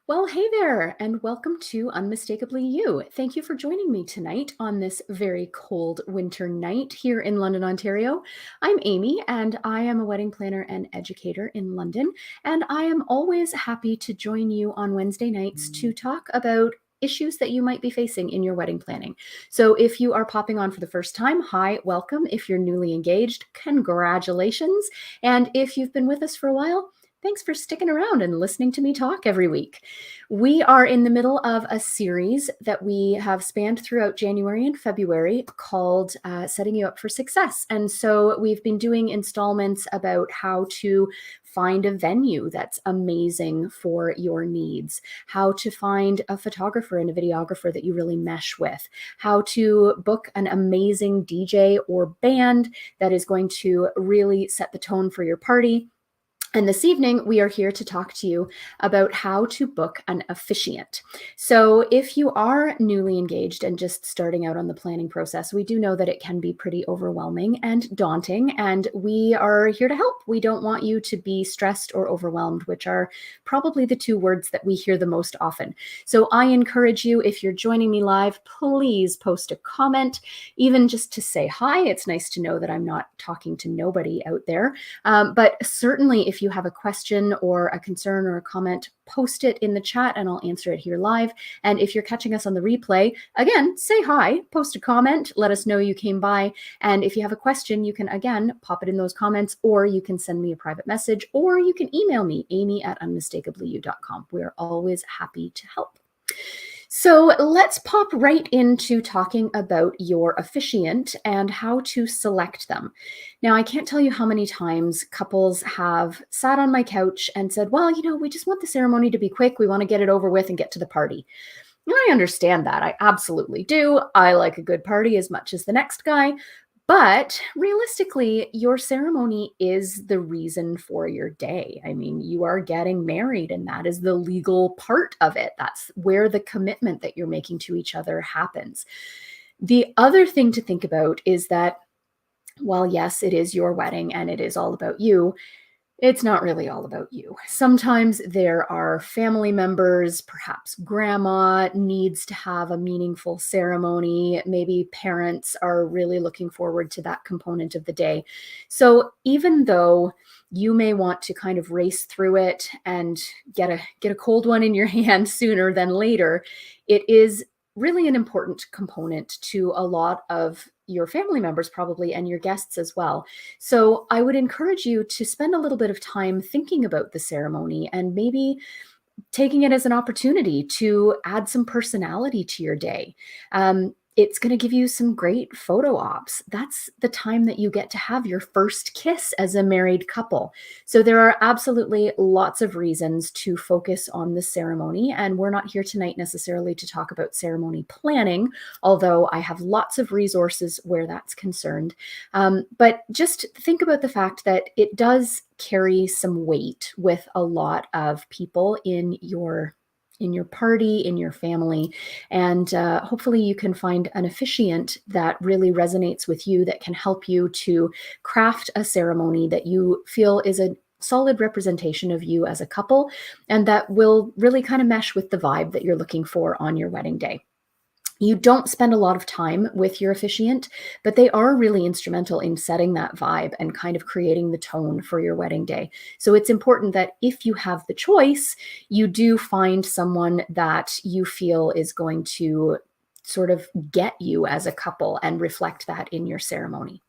Well, hey there, and welcome to Unmistakably You. Thank you for joining me tonight on this very cold winter night here in London, Ontario. I'm Amy, and I am a wedding planner and educator in London, and I am always happy to join you on Wednesday nights to talk about issues that you might be facing in your wedding planning. So if you are popping on for the first time, hi, welcome. If you're newly engaged, congratulations. And if you've been with us for a while, thanks for sticking around and listening to me talk every week. We are in the middle of a series that we have spanned throughout January and February called Setting You Up for Success. And so we've been doing installments about how to find a venue that's amazing for your needs, how to find a photographer and a videographer that you really mesh with, how to book an amazing DJ or band that is going to really set the tone for your party. And this evening, we are here to talk to you about how to book an officiant. So if you are newly engaged and just starting out on the planning process, we do know that it can be pretty overwhelming and daunting, and we are here to help. We don't want you to be stressed or overwhelmed, which are probably the two words that we hear the most often. So I encourage you, if you're joining me live, please post a comment, even just to say hi. It's nice to know that I'm not talking to nobody out there. But certainly, if you have a question or a concern or a comment, post it in the chat and I'll answer it here live. And if you're catching us on the replay, again, say hi, post a comment, let us know you came by. And if you have a question, you can, again, pop it in those comments, or you can send me a private message, or you can email me, amy@unmistakably.com. We're always happy to help. So let's pop right into talking about your officiant and how to select them. Now, I can't tell you how many times couples have sat on my couch and said, well, we just want the ceremony to be quick. We want to get it over with and get to the party. And I understand that. I absolutely do. I like a good party as much as the next guy. But realistically, your ceremony is the reason for your day. I mean, you are getting married, and that is the legal part of it. That's where the commitment that you're making to each other happens. The other thing to think about is that while, yes, it is your wedding and it is all about you, it's not really all about you. Sometimes there are family members, perhaps grandma needs to have a meaningful ceremony. Maybe parents are really looking forward to that component of the day. So even though you may want to kind of race through it and get a cold one in your hand sooner than later, it is really an important component to a lot of your family members probably, and your guests as well. So I would encourage you to spend a little bit of time thinking about the ceremony and maybe taking it as an opportunity to add some personality to your day. It's going to give you some great photo ops. That's the time that you get to have your first kiss as a married couple. So there are absolutely lots of reasons to focus on the ceremony. And we're not here tonight necessarily to talk about ceremony planning, although I have lots of resources where that's concerned. But just think about the fact that it does carry some weight with a lot of people in your party, in your family. And hopefully you can find an officiant that really resonates with you, that can help you to craft a ceremony that you feel is a solid representation of you as a couple, and that will really kind of mesh with the vibe that you're looking for on your wedding day. You don't spend a lot of time with your officiant, but they are really instrumental in setting that vibe and kind of creating the tone for your wedding day. So it's important that if you have the choice, you do find someone that you feel is going to sort of get you as a couple and reflect that in your ceremony.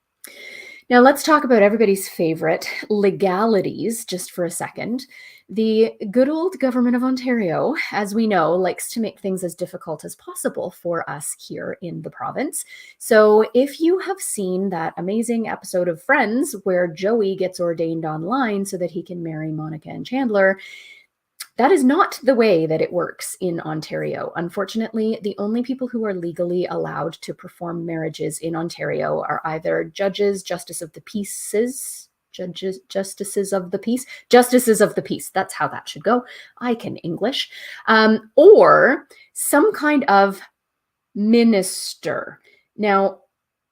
Now let's talk about everybody's favorite, legalities, just for a second. The good old government of Ontario, as we know, likes to make things as difficult as possible for us here in the province. So if you have seen that amazing episode of Friends where Joey gets ordained online so that he can marry Monica and Chandler, that is not the way that it works in Ontario. Unfortunately, the only people who are legally allowed to perform marriages in Ontario are either justices of the peace. Justices of the peace. That's how that should go. I can English. Or some kind of minister. Now,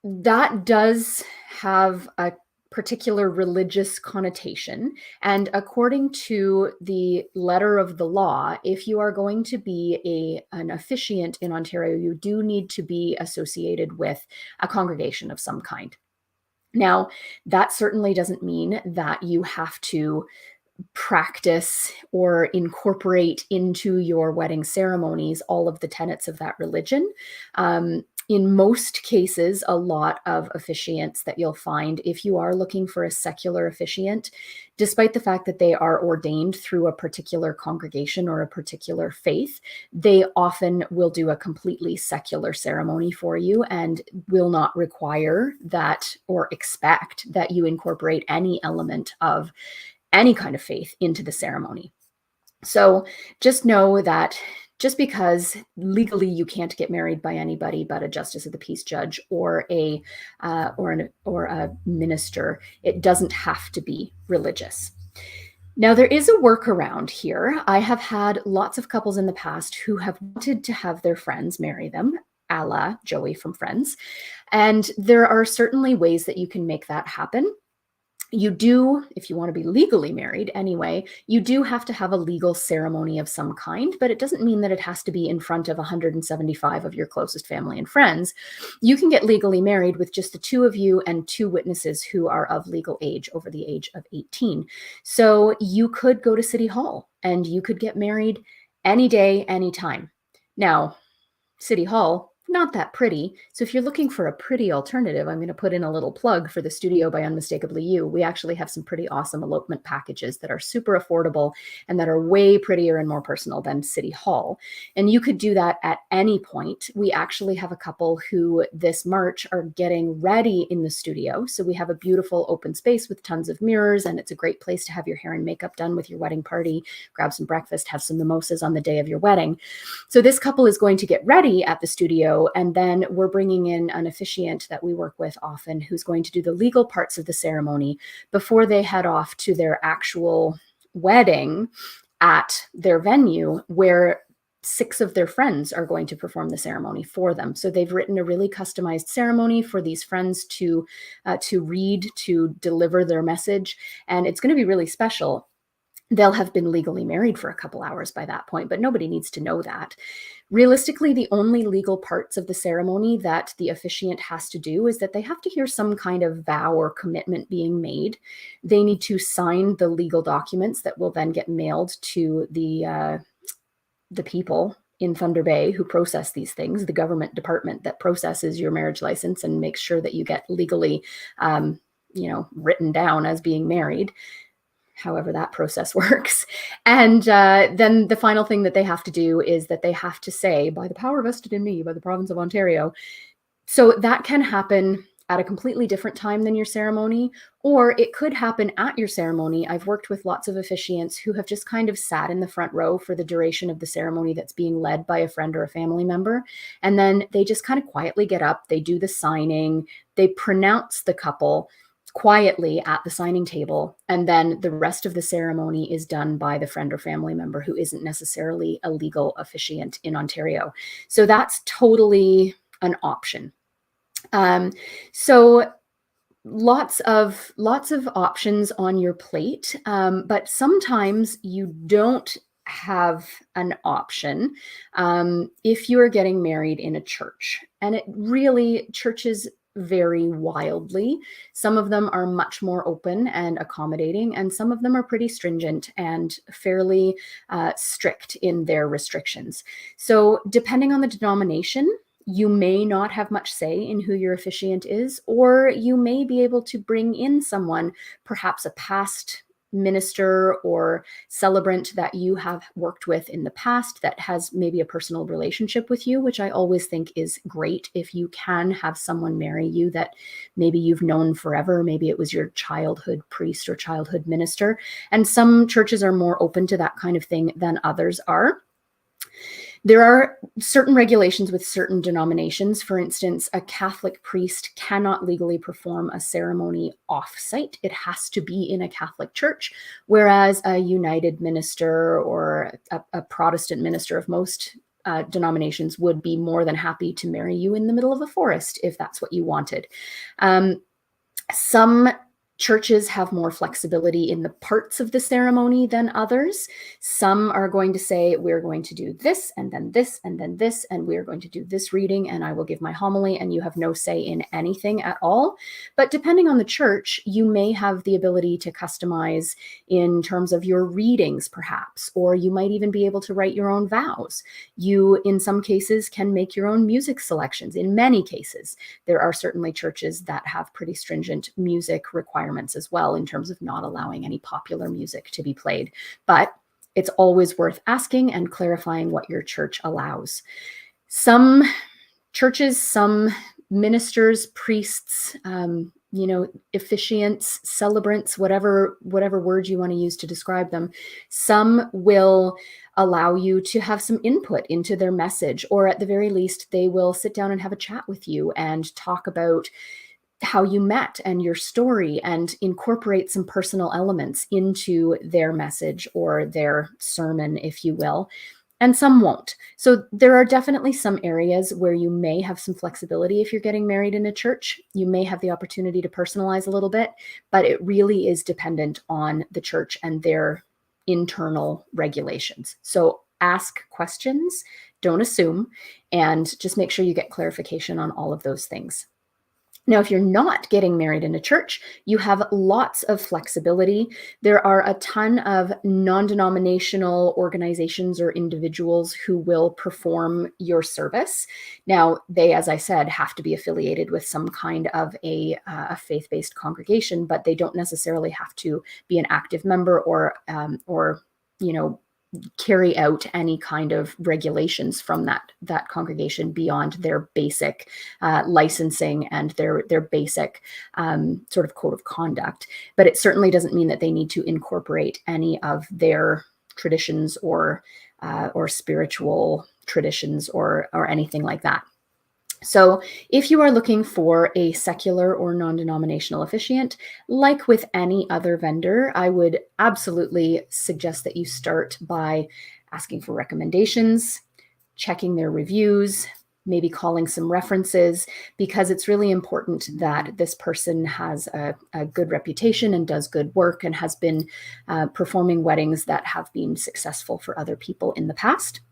that does have a particular religious connotation. And according to the letter of the law, if you are going to be an officiant in Ontario, you do need to be associated with a congregation of some kind. Now, that certainly doesn't mean that you have to practice or incorporate into your wedding ceremonies all of the tenets of that religion. In most cases, a lot of officiants that you'll find, if you are looking for a secular officiant, despite the fact that they are ordained through a particular congregation or a particular faith, they often will do a completely secular ceremony for you and will not require that or expect that you incorporate any element of any kind of faith into the ceremony. So just know that just because legally you can't get married by anybody but a justice of the peace judge or a minister, it doesn't have to be religious. Now, there is a workaround here. I have had lots of couples in the past who have wanted to have their friends marry them, a la Joey from Friends. And there are certainly ways that you can make that happen. You do, if you want to be legally married anyway, you do have to have a legal ceremony of some kind, but it doesn't mean that it has to be in front of 175 of your closest family and friends. You can get legally married with just the two of you and two witnesses who are of legal age, over the age of 18. So you could go to City Hall and you could get married any day, anytime. Now, City Hall, not that pretty. So if you're looking for a pretty alternative, I'm going to put in a little plug for the Studio by Unmistakably You. We actually have some pretty awesome elopement packages that are super affordable and that are way prettier and more personal than City Hall. And you could do that at any point. We actually have a couple who this March are getting ready in the studio. So we have a beautiful open space with tons of mirrors, and it's a great place to have your hair and makeup done with your wedding party, grab some breakfast, have some mimosas on the day of your wedding. So this couple is going to get ready at the studio, and then we're bringing in an officiant that we work with often who's going to do the legal parts of the ceremony before they head off to their actual wedding at their venue, where 6 of their friends are going to perform the ceremony for them. So they've written a really customized ceremony for these friends to read, to deliver their message, and it's going to be really special. They'll have been legally married for a couple hours by that point, but nobody needs to know that. Realistically, the only legal parts of the ceremony that the officiant has to do is that they have to hear some kind of vow or commitment being made. They need to sign the legal documents that will then get mailed to the people in Thunder Bay who process these things, the government department that processes your marriage license and makes sure that you get legally, written down as being married, however that process works. And then the final thing that they have to do is that they have to say, by the power vested in me by the province of Ontario. So that can happen at a completely different time than your ceremony, or it could happen at your ceremony. I've worked with lots of officiants who have just kind of sat in the front row for the duration of the ceremony that's being led by a friend or a family member. And then they just kind of quietly get up, they do the signing, they pronounce the couple quietly at the signing table, and then the rest of the ceremony is done by the friend or family member who isn't necessarily a legal officiant in Ontario. So that's totally an option. So lots of options on your plate, but sometimes you don't have an option if you are getting married in a church. And it really, churches vary wildly. Some of them are much more open and accommodating, and some of them are pretty stringent and fairly strict in their restrictions. So depending on the denomination, you may not have much say in who your officiant is, or you may be able to bring in someone, perhaps a past minister or celebrant that you have worked with in the past that has maybe a personal relationship with you, which I always think is great if you can have someone marry you that maybe you've known forever. Maybe it was your childhood priest or childhood minister. And some churches are more open to that kind of thing than others are. There are certain regulations with certain denominations. For instance, a Catholic priest cannot legally perform a ceremony off-site. It has to be in a Catholic church, whereas a United minister or a Protestant minister of most denominations would be more than happy to marry you in the middle of a forest if that's what you wanted. Some Churches have more flexibility in the parts of the ceremony than others. Some are going to say, we're going to do this, and then this, and then this, and we're going to do this reading, and I will give my homily, and you have no say in anything at all. But depending on the church, you may have the ability to customize in terms of your readings, perhaps, or you might even be able to write your own vows. You, in some cases, can make your own music selections. In many cases, there are certainly churches that have pretty stringent music requirements as well, in terms of not allowing any popular music to be played. But it's always worth asking and clarifying what your church allows. Some churches, some ministers, priests, officiants, celebrants, whatever word you want to use to describe them, some will allow you to have some input into their message, or at the very least, they will sit down and have a chat with you and talk about how you met and your story, and incorporate some personal elements into their message or their sermon, if you will. And some won't. So there are definitely some areas where you may have some flexibility if you're getting married in a church. You may have the opportunity to personalize a little bit, but it really is dependent on the church and their internal regulations. So ask questions, don't assume, and just make sure you get clarification on all of those things. Now, if you're not getting married in a church, you have lots of flexibility. There are a ton of non-denominational organizations or individuals who will perform your service. Now, they, as I said, have to be affiliated with some kind of a faith-based congregation, but they don't necessarily have to be an active member or carry out any kind of regulations from that congregation beyond their basic licensing and their basic sort of code of conduct. But it certainly doesn't mean that they need to incorporate any of their traditions or spiritual traditions or anything like that. So if you are looking for a secular or non-denominational officiant, like with any other vendor, I would absolutely suggest that you start by asking for recommendations, checking their reviews, maybe calling some references, because it's really important that this person has a good reputation and does good work and has been performing weddings that have been successful for other people in the past.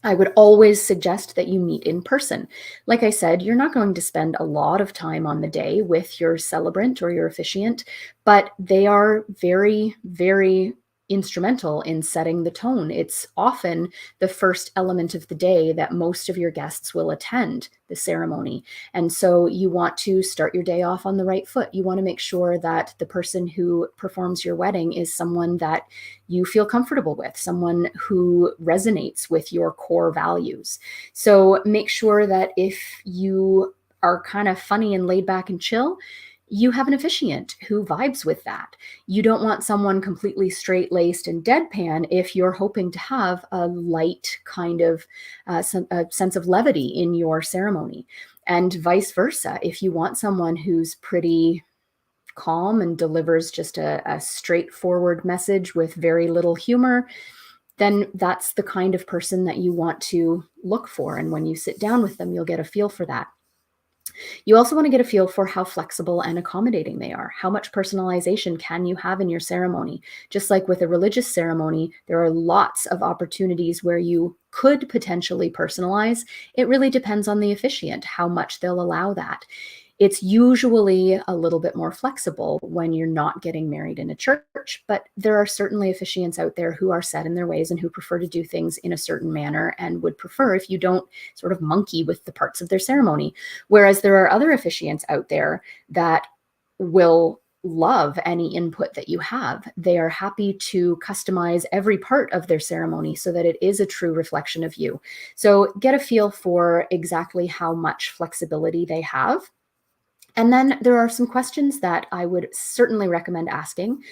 I would always suggest that you meet in person. Like I said, you're not going to spend a lot of time on the day with your celebrant or your officiant, but they are very, very instrumental in setting the tone. It's often the first element of the day that most of your guests will attend the ceremony. And so you want to start your day off on the right foot. You want to make sure that the person who performs your wedding is someone that you feel comfortable with, someone who resonates with your core values. So make sure that if you are kind of funny and laid back and chill, you have an officiant who vibes with that. You don't want someone completely straight-laced and deadpan if you're hoping to have a light kind of a sense of levity in your ceremony. And vice versa. If you want someone who's pretty calm and delivers just a straightforward message with very little humor, then that's the kind of person that you want to look for. And when you sit down with them, you'll get a feel for that. You also want to get a feel for how flexible and accommodating they are. How much personalization can you have in your ceremony? Just like with a religious ceremony, there are lots of opportunities where you could potentially personalize. It really depends on the officiant, how much they'll allow that. It's usually a little bit more flexible when you're not getting married in a church, but there are certainly officiants out there who are set in their ways and who prefer to do things in a certain manner and would prefer if you don't sort of monkey with the parts of their ceremony. Whereas there are other officiants out there that will love any input that you have. They are happy to customize every part of their ceremony so that it is a true reflection of you. So get a feel for exactly how much flexibility they have. And then there are some questions that I would certainly recommend asking.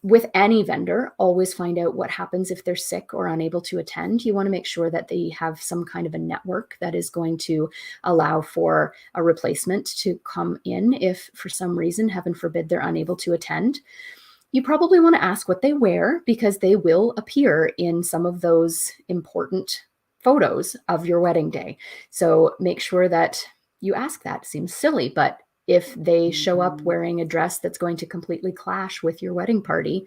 With any vendor, always find out what happens if they're sick or unable to attend. You want to make sure that they have some kind of a network that is going to allow for a replacement to come in if for some reason, heaven forbid, they're unable to attend. You probably want to ask what they wear because they will appear in some of those important photos of your wedding day. So make sure that you ask that. Seems silly, but If they show up wearing a dress that's going to completely clash with your wedding party,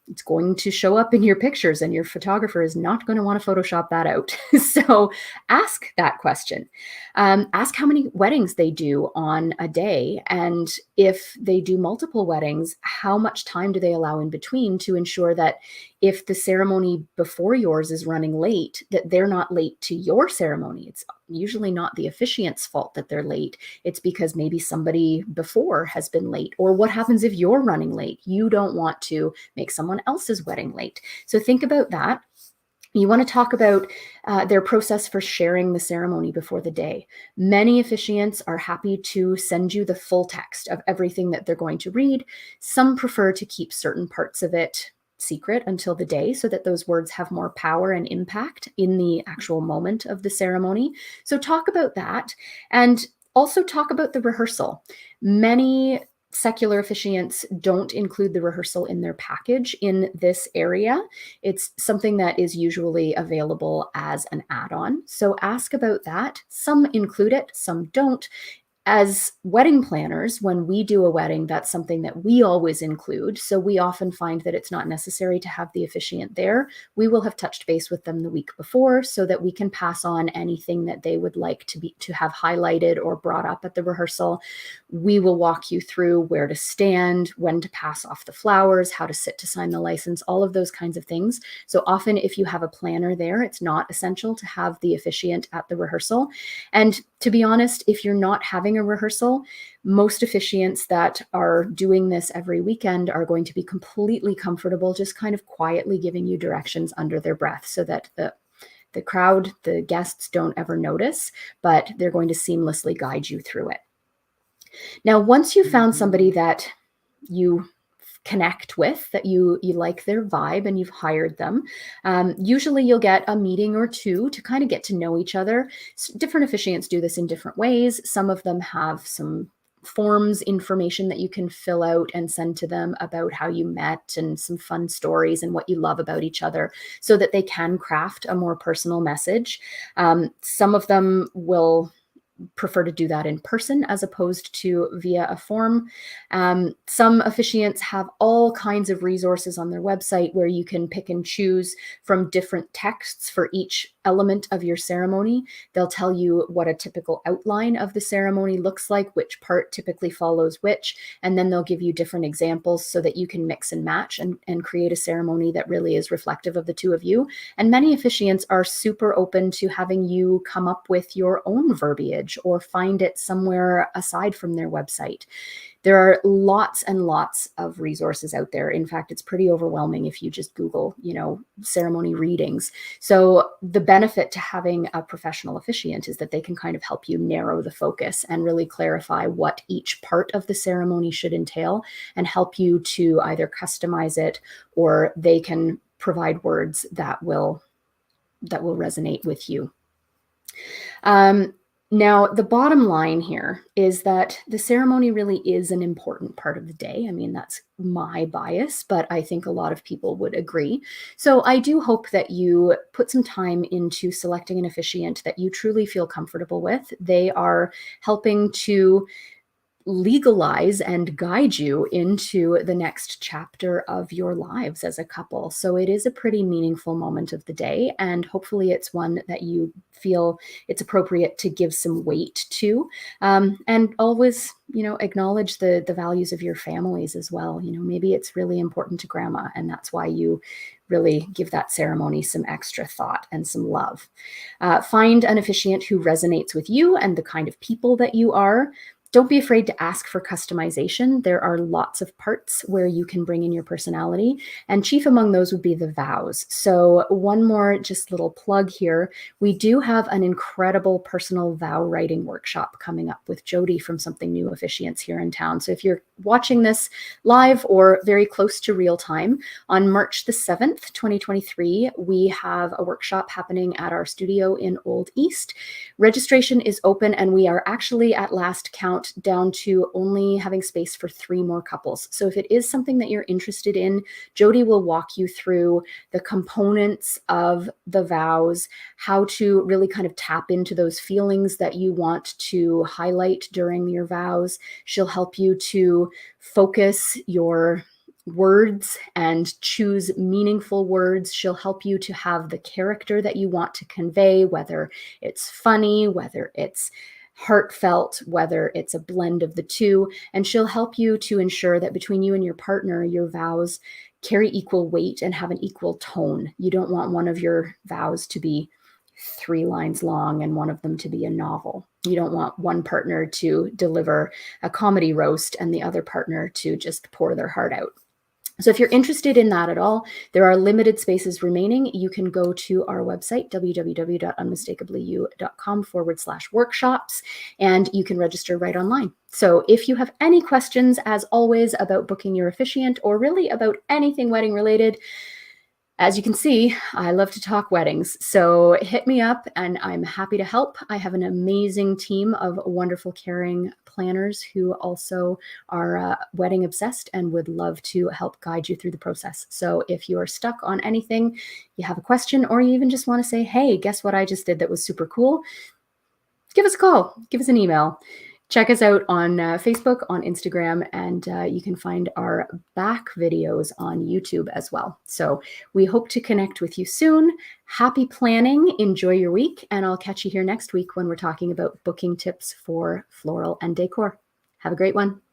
it's going to show up in your pictures, and your photographer is not going to want to Photoshop that out. So ask that question. Ask how many weddings they do on a day. And if they do multiple weddings, how much time do they allow in between, to ensure that if the ceremony before yours is running late, that they're not late to your ceremony. It's usually not the officiant's fault that they're late. It's because maybe somebody before has been late. Or what happens if you're running late? You don't want to make someone else's wedding late. So think about that. You want to talk about their process for sharing the ceremony before the day. Many officiants are happy to send you the full text of everything that they're going to read. Some prefer to keep certain parts of it secret until the day, so that those words have more power and impact in the actual moment of the ceremony. So talk about that, and also talk about the rehearsal. Many secular officiants don't include the rehearsal in their package in this area. It's something that is usually available as an add-on. So ask about that. Some include it, some don't. As wedding planners, when we do a wedding, that's something that we always include. So we often find that it's not necessary to have the officiant there. We will have touched base with them the week before, so that we can pass on anything that they would like to have highlighted or brought up at the rehearsal. We will walk you through where to stand, when to pass off the flowers, how to sit to sign the license, all of those kinds of things. So often, if you have a planner there, it's not essential to have the officiant at the rehearsal. And to be honest, if you're not having a rehearsal, most officiants that are doing this every weekend are going to be completely comfortable just kind of quietly giving you directions under their breath, so that the crowd, the guests, don't ever notice, but they're going to seamlessly guide you through it. Now, once you've found somebody that you connect with, that you like their vibe, and you've hired them, usually you'll get a meeting or two to kind of get to know each other. Different officiants do this in different ways. Some of them have some forms, information that you can fill out and send to them about how you met, and some fun stories and what you love about each other, so that they can craft a more personal message. Some of them will prefer to do that in person as opposed to via a form. Some officiants have all kinds of resources on their website where you can pick and choose from different texts for each element of your ceremony. They'll tell you what a typical outline of the ceremony looks like, which part typically follows which, and then they'll give you different examples so that you can mix and match and create a ceremony that really is reflective of the two of you. And many officiants are super open to having you come up with your own verbiage or find it somewhere aside from their website. There are lots and lots of resources out there. In fact, it's pretty overwhelming if you just Google, ceremony readings. So the benefit to having a professional officiant is that they can kind of help you narrow the focus and really clarify what each part of the ceremony should entail, and help you to either customize it, or they can provide words that will resonate with you. Now, the bottom line here is that the ceremony really is an important part of the day. I mean, that's my bias, but I think a lot of people would agree. So I do hope that you put some time into selecting an officiant that you truly feel comfortable with. They are helping to legalize and guide you into the next chapter of your lives as a couple. So it is a pretty meaningful moment of the day, and hopefully it's one that you feel it's appropriate to give some weight to, and always, acknowledge the values of your families as well. Maybe it's really important to grandma, and that's why you really give that ceremony some extra thought and some love. Find an officiant who resonates with you and the kind of people that you are. Don't be afraid to ask for customization. There are lots of parts where you can bring in your personality, and chief among those would be the vows. So one more just little plug here. We do have an incredible personal vow writing workshop coming up with Jody from Something New Officiants here in town. So if you're watching this live or very close to real time, on March the 7th, 2023, we have a workshop happening at our studio in Old East. Registration is open, and we are actually at last count down to only having space for 3 more couples. So if it is something that you're interested in, Jody will walk you through the components of the vows, how to really kind of tap into those feelings that you want to highlight during your vows. She'll help you to focus your words and choose meaningful words. She'll help you to have the character that you want to convey, whether it's funny, whether it's heartfelt, whether it's a blend of the two. And she'll help you to ensure that between you and your partner, your vows carry equal weight and have an equal tone. You don't want one of your vows to be 3 lines long and one of them to be a novel. You don't want one partner to deliver a comedy roast and the other partner to just pour their heart out. So if you're interested in that at all, there are limited spaces remaining. You can go to our website, www.unmistakablyou.com/workshops, and you can register right online. So if you have any questions, as always, about booking your officiant or really about anything wedding related, as you can see, I love to talk weddings, so hit me up and I'm happy to help. I have an amazing team of wonderful, caring planners who also are wedding obsessed and would love to help guide you through the process. So if you are stuck on anything, you have a question, or you even just want to say, hey, guess what I just did that was super cool, give us a call, give us an email. Check us out on Facebook, on Instagram, and you can find our back videos on YouTube as well. So we hope to connect with you soon. Happy planning, enjoy your week, and I'll catch you here next week when we're talking about booking tips for floral and decor. Have a great one.